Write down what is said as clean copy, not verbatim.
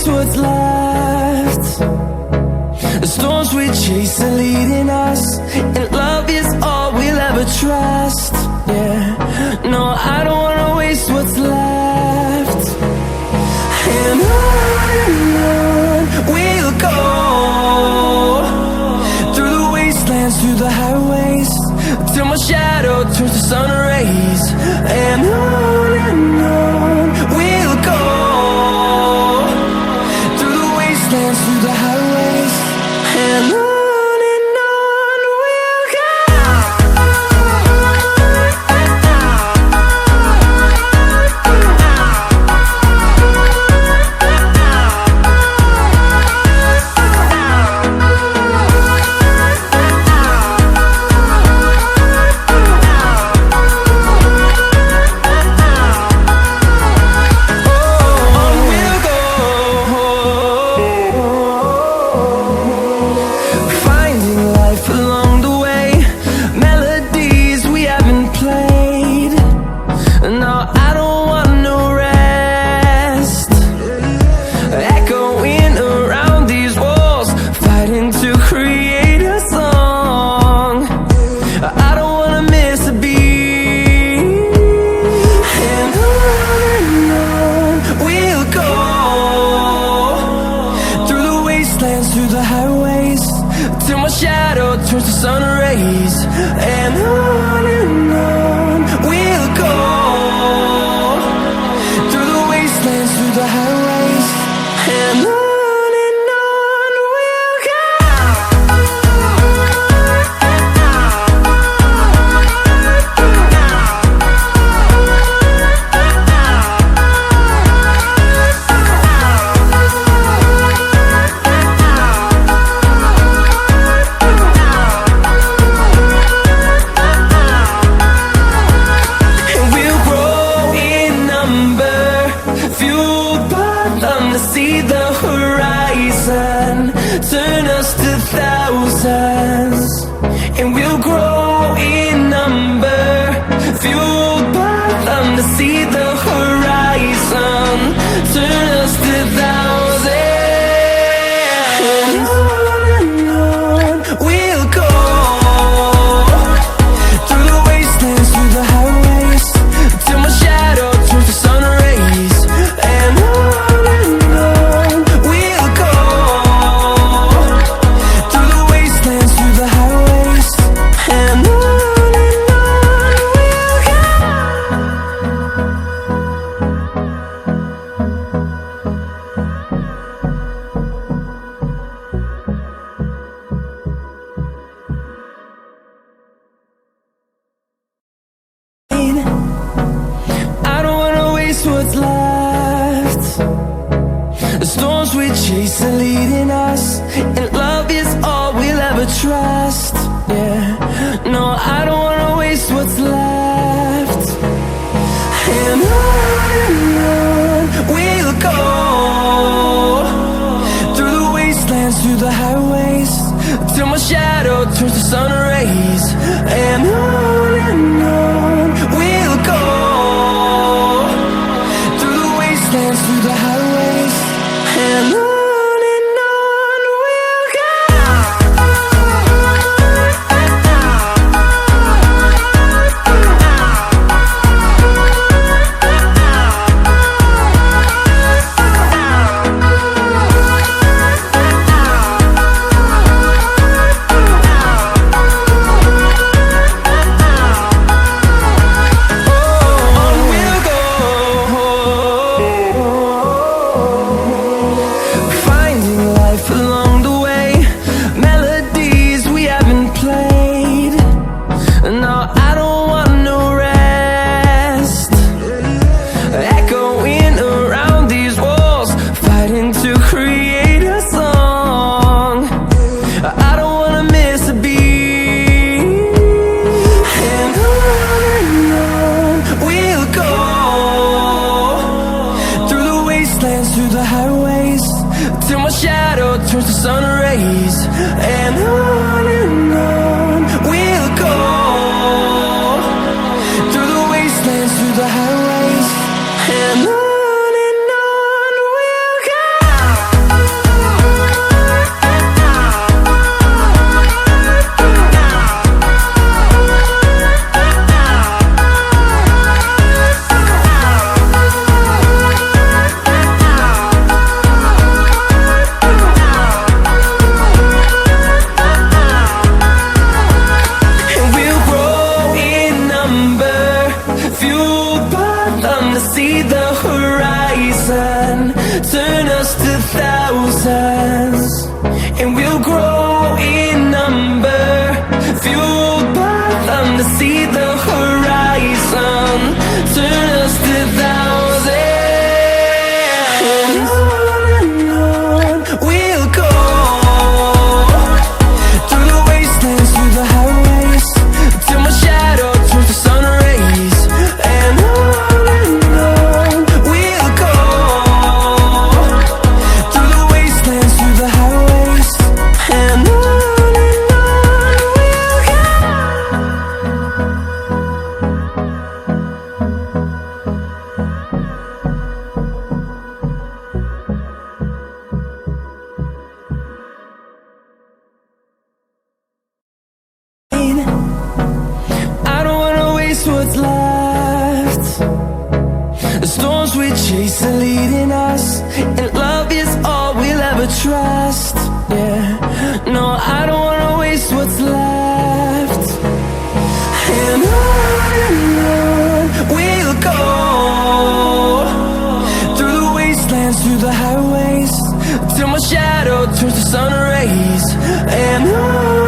waste what's left. The storms we chase are leading us, and love is all we'll ever trust. Yeah, no, I don't wanna waste what's left. And on we'll go, through the wastelands, through the highways, till my shadow turns to sun rays. And on we'll go, through the wastelands, through the highways, and on we'll go. Through the highways, till my shadow turns to sun rays. And on we'll go, through the wastelands, through the highways, and on we'll go. See the horizon turn us to thousands, and we'll grow in number, fueled by them. To see the horizon turn us to thousands, and on we'll go, through the wastelands, through the highways, till my shadow turns to sun rays. And what's left. The storms we chase are leading us, and love is all we'll ever trust. Yeah, no, I don't wanna waste what's left. And on we'll go, through the wastelands, through the highways, till my shadow turns to sun rays. And on we'll go, through the highways, and on. Turns to sun rays, and on we'll go, through the wastelands, through the highways, and on we'll go. horizon, turn us to thousands, and we'll grow in number, fueled by them to see the horizon, turn us to thousands. And on we'll go, through the wastelands, through the highways, till my shadow turns to sun rays. And on we'll go, through the wastelands, through the highways. And on we'll go. I don't wanna waste what's left. The storms we chase are leading us, and love is all we'll ever trust. Yeah, no, I don't wanna waste what's left. And on we'll go, through the wastelands, through the highways, till my shadow turns to sun rays. And on